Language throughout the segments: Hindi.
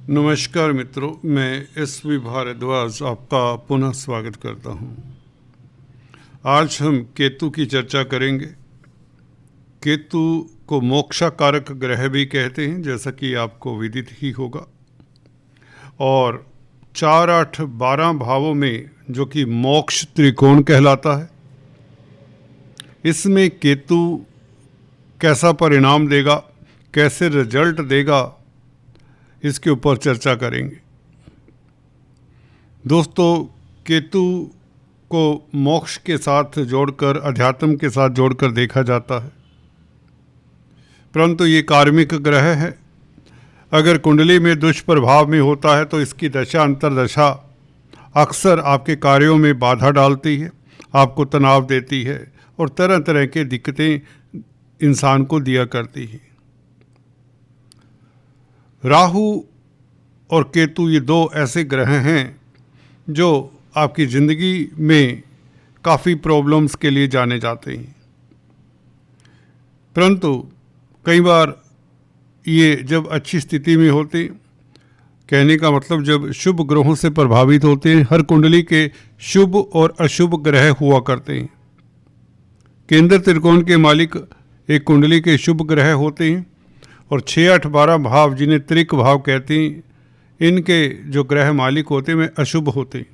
नमस्कार मित्रों, मैं एस.वी. भारद्वाज आपका पुनः स्वागत करता हूं। आज हम केतु की चर्चा करेंगे। केतु को मोक्षाकारक ग्रह भी कहते हैं, जैसा कि आपको विदित ही होगा। और 4, 8, 12 भावों में जो कि मोक्ष त्रिकोण कहलाता है, इसमें केतु कैसा परिणाम देगा, कैसे रिजल्ट देगा, इसके ऊपर चर्चा करेंगे। दोस्तों, केतु को मोक्ष के साथ जोड़कर, अध्यात्म के साथ जोड़कर देखा जाता है, परंतु ये कार्मिक ग्रह है। अगर कुंडली में दुष्प्रभाव में होता है तो इसकी दशा अंतर्दशा अक्सर आपके कार्यों में बाधा डालती है, आपको तनाव देती है और तरह तरह के दिक्कतें इंसान को दिया करती है। राहु और केतु ये दो ऐसे ग्रह हैं जो आपकी ज़िंदगी में काफ़ी प्रॉब्लम्स के लिए जाने जाते हैं, परंतु कई बार ये जब अच्छी स्थिति में होते, कहने का मतलब जब शुभ ग्रहों से प्रभावित होते हैं, हर कुंडली के शुभ और अशुभ ग्रह हुआ करते हैं। केंद्र त्रिकोण के मालिक एक कुंडली के शुभ ग्रह होते हैं और 6, 8, 12 भाव, जिन्हें त्रिक भाव कहते हैं, इनके जो ग्रह मालिक होते हैं वे अशुभ होते हैं।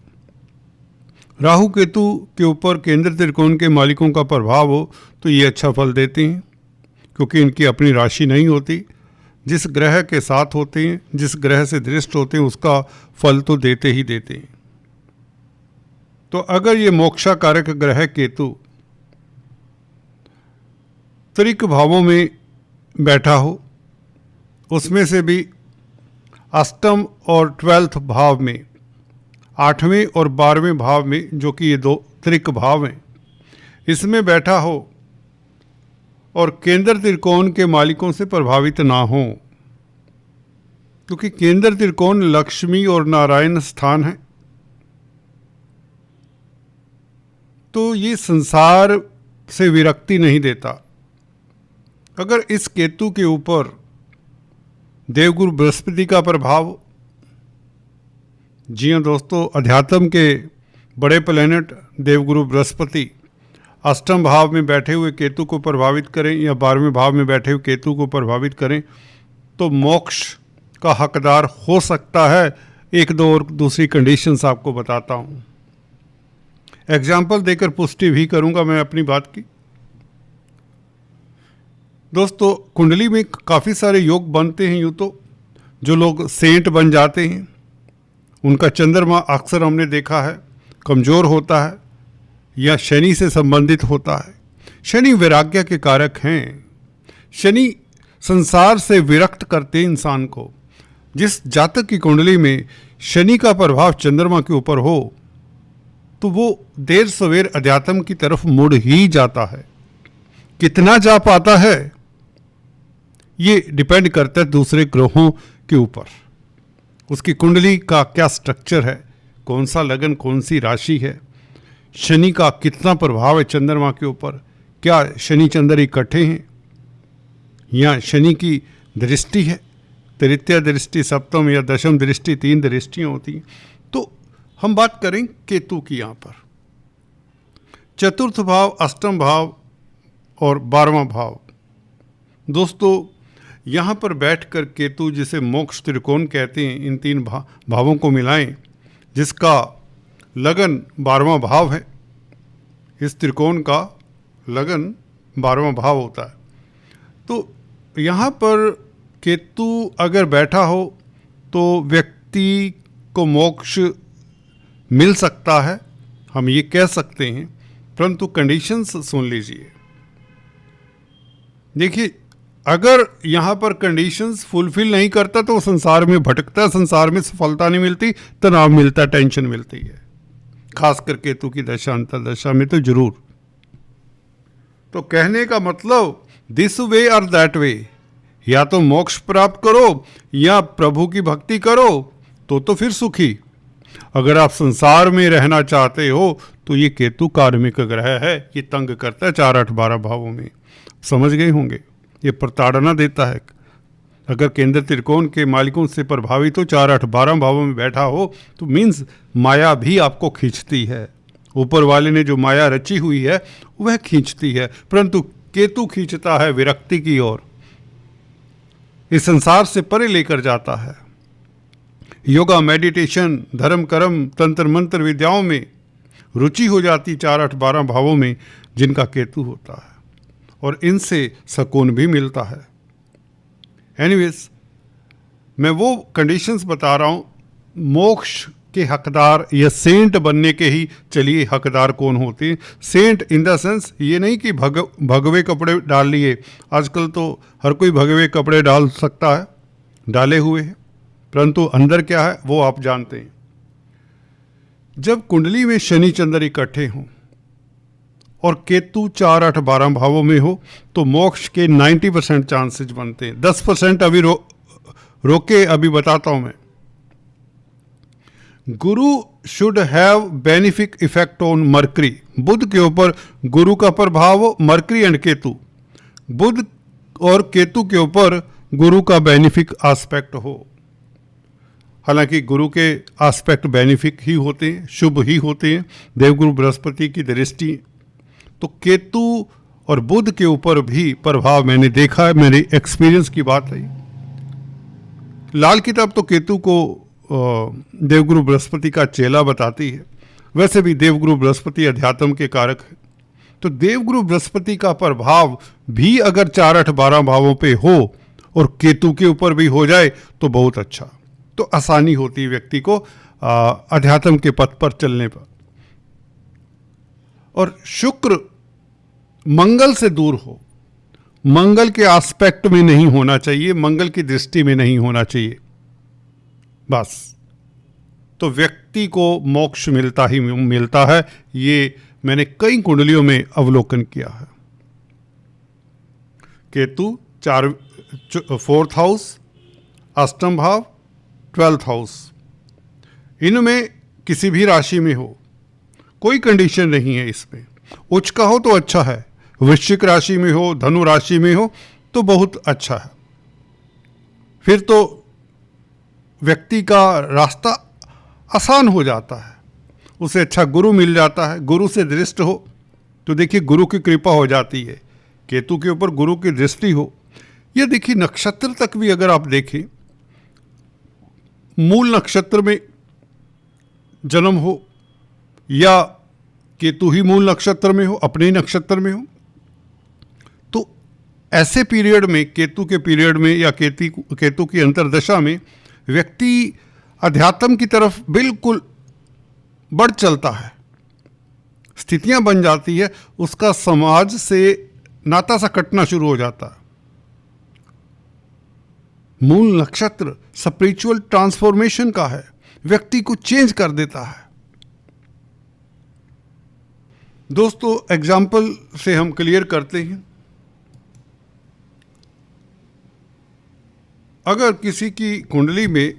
राहु केतु के ऊपर केंद्र त्रिकोण के मालिकों का प्रभाव हो तो ये अच्छा फल देते हैं, क्योंकि इनकी अपनी राशि नहीं होती। जिस ग्रह के साथ होते हैं, जिस ग्रह से दृष्ट होते हैं, उसका फल तो देते ही देते हैं। तो अगर ये मोक्षाकारक ग्रह केतु त्रिक भावों में बैठा हो, उसमें से भी अष्टम और 12th भाव में, 8वें और 12वें भाव में, जो कि ये दो त्रिक भाव हैं, इसमें बैठा हो और केंद्र त्रिकोण के मालिकों से प्रभावित ना हो, क्योंकि केंद्र त्रिकोण लक्ष्मी और नारायण स्थान है, तो ये संसार से विरक्ति नहीं देता। अगर इस केतु के ऊपर देवगुरु बृहस्पति का प्रभाव, जी हाँ दोस्तों, अध्यात्म के बड़े प्लैनेट देवगुरु बृहस्पति अष्टम भाव में बैठे हुए केतु को प्रभावित करें या 12वें भाव में बैठे हुए केतु को प्रभावित करें तो मोक्ष का हकदार हो सकता है। एक दो और दूसरी कंडीशंस आपको बताता हूँ, एग्जाम्पल देकर पुष्टि भी करूँगा मैं अपनी बात की। दोस्तों, कुंडली में काफ़ी सारे योग बनते हैं। यूँ तो जो लोग सेंट बन जाते हैं, उनका चंद्रमा अक्सर हमने देखा है कमज़ोर होता है या शनि से संबंधित होता है। शनि वैराग्य के कारक हैं। शनि संसार से विरक्त करते हैं इंसान को। जिस जातक की कुंडली में शनि का प्रभाव चंद्रमा के ऊपर हो तो वो देर सवेर अध्यात्म की तरफ मुड़ ही जाता है। कितना जा पाता है ये डिपेंड करता है दूसरे ग्रहों के ऊपर, उसकी कुंडली का क्या स्ट्रक्चर है, कौन सा लगन, कौन सी राशि है, शनि का कितना प्रभाव है चंद्रमा के ऊपर, क्या शनि चंद्र इकट्ठे हैं या शनि की दृष्टि है, तृतीय दृष्टि, सप्तम या दशम दृष्टि, 3 दृष्टियाँ होती हैं। तो हम बात करें केतु की। यहाँ पर चतुर्थ भाव, अष्टम भाव और 12वां भाव, दोस्तों यहाँ पर बैठकर केतु, जिसे मोक्ष त्रिकोण कहते हैं, इन 3 भावों को मिलाएं, जिसका लगन 12वां भाव है। इस त्रिकोण का लगन 12वां भाव होता है। तो यहाँ पर केतु अगर बैठा हो तो व्यक्ति को मोक्ष मिल सकता है, हम ये कह सकते हैं, परंतु कंडीशंस सुन लीजिए। देखिए, अगर यहाँ पर कंडीशंस फुलफिल नहीं करता तो संसार में भटकता, संसार में सफलता नहीं मिलती, तनाव मिलता, टेंशन मिलती है, खासकर केतु की दशा अंतर्दशा में तो जरूर। तो कहने का मतलब दिस वे और दैट वे, या तो मोक्ष प्राप्त करो या प्रभु की भक्ति करो तो फिर सुखी। अगर आप संसार में रहना चाहते हो तो ये केतु कार्मिक ग्रह है, ये तंग करता है 4, 8, 12 भावों में। समझ गए होंगे, ये प्रताड़ना देता है। अगर केंद्र त्रिकोण के मालिकों से प्रभावित हो, 4, 8, 12 भावों में बैठा हो, तो मीन्स माया भी आपको खींचती है। ऊपर वाले ने जो माया रची हुई है वह खींचती है, परंतु केतु खींचता है विरक्ति की ओर, इस संसार से परे लेकर जाता है। योगा, मेडिटेशन, धर्म, कर्म, तंत्र मंत्र विद्याओं में रुचि हो जाती 4, 8, 12 भावों में जिनका केतु होता है, और इनसे सुकून भी मिलता है। एनीवेज, मैं वो कंडीशंस बता रहा हूँ, मोक्ष के हकदार या सेंट बनने के ही चलिए हकदार कौन होते हैं। सेंट इन द सेंस ये नहीं कि भगवे कपड़े डाल लिए, आजकल तो हर कोई भगवे कपड़े डाल सकता है, डाले हुए हैं, परंतु अंदर क्या है वो आप जानते हैं। जब कुंडली में शनि चंद्र इकट्ठे हों और केतु 4, 8, 12 भावों में हो तो मोक्ष के 90% चांसेस बनते हैं। 10% अभी रोके अभी बताता हूं मैं। Guru should have beneficial effect on Mercury, Budh के ऊपर गुरु का प्रभाव हो, मरकरी एंड केतु, बुध और केतु के ऊपर गुरु का बेनिफिक एस्पेक्ट हो। हालांकि गुरु के एस्पेक्ट बेनिफिक ही होते हैं, शुभ ही होते हैं, देवगुरु बृहस्पति की दृष्टि, तो केतु और बुध के ऊपर भी प्रभाव मैंने देखा है, मेरे एक्सपीरियंस की बात है। लाल किताब तो केतु को देवगुरु बृहस्पति का चेला बताती है, वैसे भी देवगुरु बृहस्पति अध्यात्म के कारक है, तो देवगुरु बृहस्पति का प्रभाव भी अगर 4, 8, 12 भावों पे हो और केतु के ऊपर भी हो जाए तो बहुत अच्छा, तो आसानी होती है व्यक्ति को अध्यात्म के पथ पर चलने पर। और शुक्र मंगल से दूर हो, मंगल के एस्पेक्ट में नहीं होना चाहिए, मंगल की दृष्टि में नहीं होना चाहिए, बस तो व्यक्ति को मोक्ष मिलता ही मिलता है। ये मैंने कई कुंडलियों में अवलोकन किया है। केतु 4th हाउस, अष्टम भाव, 12th हाउस, इनमें किसी भी राशि में हो, कोई कंडीशन नहीं है इसमें। उच्च का हो तो अच्छा है, वृश्चिक राशि में हो, धनु राशि में हो तो बहुत अच्छा है, फिर तो व्यक्ति का रास्ता आसान हो जाता है, उसे अच्छा गुरु मिल जाता है। गुरु से दृष्ट हो तो देखिए गुरु की कृपा हो जाती है, केतु के ऊपर गुरु की दृष्टि हो, यह देखिए नक्षत्र तक भी अगर आप देखें, मूल नक्षत्र में जन्म हो या केतु ही मूल नक्षत्र में हो, अपने ही नक्षत्र में हो, तो ऐसे पीरियड में, केतु के पीरियड में या केतु की अंतर्दशा में व्यक्ति अध्यात्म की तरफ बिल्कुल बढ़ चलता है, स्थितियां बन जाती है, उसका समाज से नाता सा कटना शुरू हो जाता है। मूल नक्षत्र स्पिरिचुअल ट्रांसफॉर्मेशन का है, व्यक्ति को चेंज कर देता है। दोस्तों, एग्जाम्पल से हम क्लियर करते हैं। अगर किसी की कुंडली में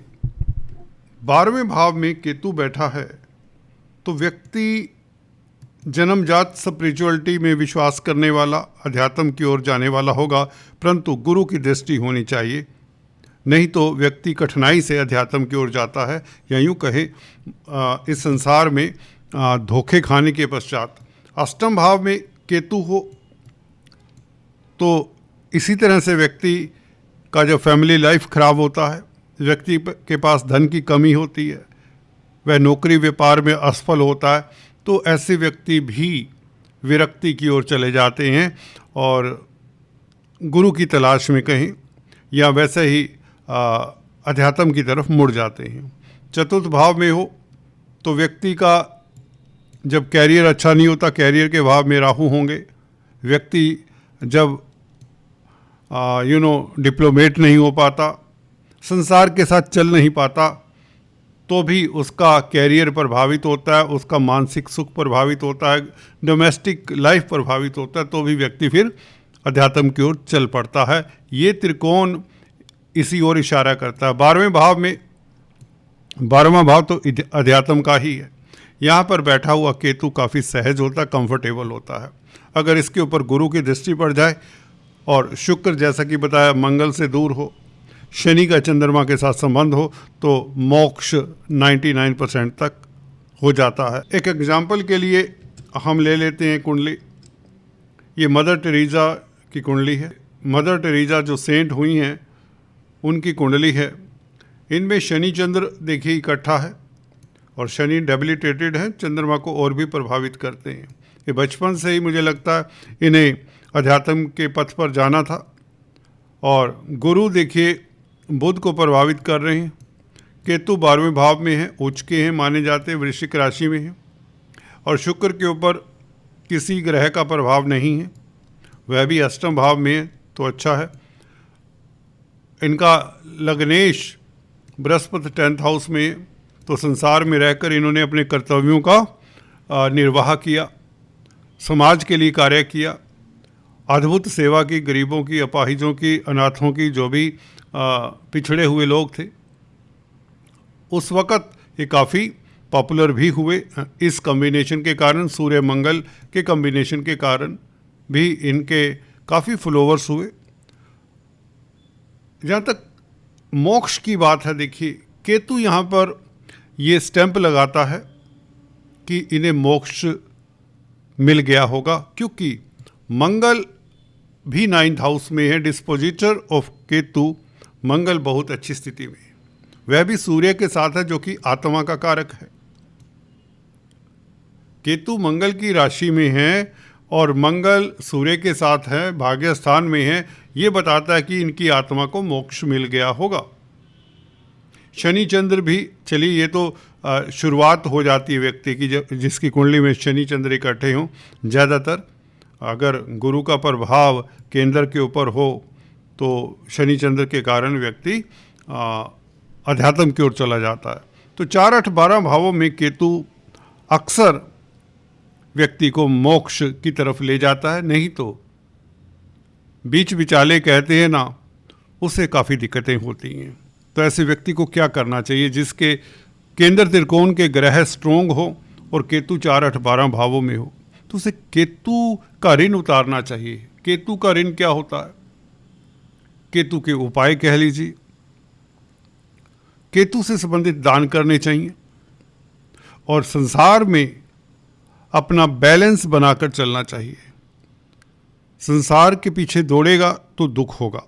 12वें भाव में केतु बैठा है तो व्यक्ति जन्मजात स्पिरिचुअलिटी में विश्वास करने वाला, अध्यात्म की ओर जाने वाला होगा, परंतु गुरु की दृष्टि होनी चाहिए, नहीं तो व्यक्ति कठिनाई से अध्यात्म की ओर जाता है, या यूँ कहे इस संसार में धोखे खाने के पश्चात। अष्टम भाव में केतु हो तो इसी तरह से व्यक्ति का जो फैमिली लाइफ खराब होता है, व्यक्ति के पास धन की कमी होती है, वह नौकरी व्यापार में असफल होता है, तो ऐसे व्यक्ति भी विरक्ति की ओर चले जाते हैं और गुरु की तलाश में कहीं या वैसे ही अध्यात्म की तरफ मुड़ जाते हैं। चतुर्थ भाव में हो तो व्यक्ति का जब कैरियर अच्छा नहीं होता, कैरियर के भाव में राहु होंगे, व्यक्ति जब डिप्लोमेट नहीं हो पाता, संसार के साथ चल नहीं पाता, तो भी उसका कैरियर प्रभावित होता है, उसका मानसिक सुख प्रभावित होता है, डोमेस्टिक लाइफ प्रभावित होता है, तो भी व्यक्ति फिर अध्यात्म की ओर चल पड़ता है। ये त्रिकोण इसी ओर इशारा करता है। 12वें भाव में, 12वां भाव तो अध्यात्म का ही है, यहाँ पर बैठा हुआ केतु काफ़ी सहज होता है, कंफर्टेबल होता है। अगर इसके ऊपर गुरु की दृष्टि पड़ जाए और शुक्र जैसा कि बताया मंगल से दूर हो, शनि का चंद्रमा के साथ संबंध हो तो मोक्ष 99% तक हो जाता है। एक एग्जाम्पल के लिए हम ले लेते हैं कुंडली। ये मदर टेरेसा की कुंडली है। मदर टेरेसा जो सेंट हुई हैं उनकी कुंडली है। इनमें शनि चंद्र देखिए इकट्ठा है और शनि डेबिलिटेटेड है, चंद्रमा को और भी प्रभावित करते हैं। ये बचपन से ही मुझे लगता है इन्हें अध्यात्म के पथ पर जाना था। और गुरु देखिए बुध को प्रभावित कर रहे हैं। केतु 12वें भाव में है, उच्च के हैं माने जाते हैं, वृश्चिक राशि में है। और शुक्र के ऊपर किसी ग्रह का प्रभाव नहीं है, वह भी अष्टम भाव में है तो अच्छा है। इनका लग्नेश बृहस्पति 10th हाउस में है, तो संसार में रहकर इन्होंने अपने कर्तव्यों का निर्वाह किया, समाज के लिए कार्य किया, अद्भुत सेवा की, गरीबों की, अपाहिजों की, अनाथों की, जो भी पिछड़े हुए लोग थे उस वक़्त ये काफ़ी पॉपुलर भी हुए। इस कॉम्बिनेशन के कारण, सूर्य मंगल के कॉम्बिनेशन के कारण भी इनके काफ़ी फॉलोवर्स हुए। जहाँ तक मोक्ष की बात है, देखिए केतु यहाँ पर ये स्टैंप लगाता है कि इन्हें मोक्ष मिल गया होगा, क्योंकि मंगल भी 9th हाउस में है। डिस्पोजिटर ऑफ केतु मंगल बहुत अच्छी स्थिति में है, वह भी सूर्य के साथ है जो कि आत्मा का कारक है। केतु मंगल की राशि में है और मंगल सूर्य के साथ है, भाग्य स्थान में है। ये बताता है कि इनकी आत्मा को मोक्ष मिल गया होगा। शनि चंद्र भी, चलिए ये तो शुरुआत हो जाती है व्यक्ति की, जिसकी कुंडली में शनि चंद्र इकट्ठे हों। ज़्यादातर अगर गुरु का प्रभाव केंद्र के ऊपर हो तो शनि चंद्र के कारण व्यक्ति अध्यात्म की ओर चला जाता है। तो 4, 8, 12 भावों में केतु अक्सर व्यक्ति को मोक्ष की तरफ ले जाता है, नहीं तो बीच बिचाले कहते हैं ना, उससे काफ़ी दिक्कतें होती हैं। तो ऐसे व्यक्ति को क्या करना चाहिए? जिसके केंद्र त्रिकोण के ग्रह स्ट्रोंग हो और केतु 4, 8, 12 भावों में हो, तो उसे केतु का ऋण उतारना चाहिए। केतु का ऋण क्या होता है? केतु के उपाय कह लीजिए। केतु से संबंधित दान करने चाहिए और संसार में अपना बैलेंस बनाकर चलना चाहिए। संसार के पीछे दौड़ेगा तो दुख होगा,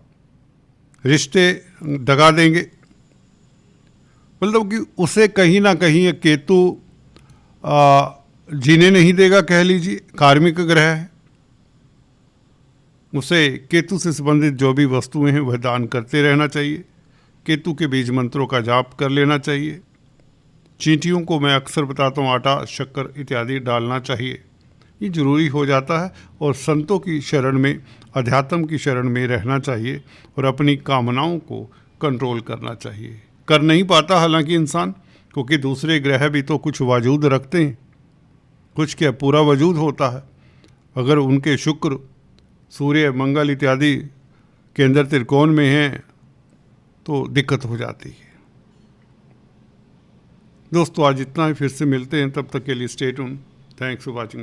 रिश्ते दगा देंगे, मतलब कि उसे कहीं ना कहीं केतु जीने नहीं देगा, कह लीजिए। कार्मिक ग्रह है, उसे केतु से संबंधित जो भी वस्तुएं हैं वह दान करते रहना चाहिए। केतु के बीज मंत्रों का जाप कर लेना चाहिए। चींटियों को मैं अक्सर बताता हूँ आटा, शक्कर इत्यादि डालना चाहिए, ये जरूरी हो जाता है। और संतों की शरण में, अध्यात्म की शरण में रहना चाहिए और अपनी कामनाओं को कंट्रोल करना चाहिए। कर नहीं पाता हालांकि इंसान, क्योंकि दूसरे ग्रह भी तो कुछ वजूद रखते हैं, कुछ क्या पूरा वजूद होता है। अगर उनके शुक्र, सूर्य, मंगल इत्यादि केंद्र त्रिकोण में हैं तो दिक्कत हो जाती है। दोस्तों आज इतना ही, फिर से मिलते हैं, तब तक के लिए stay tune. Thanks for watching this.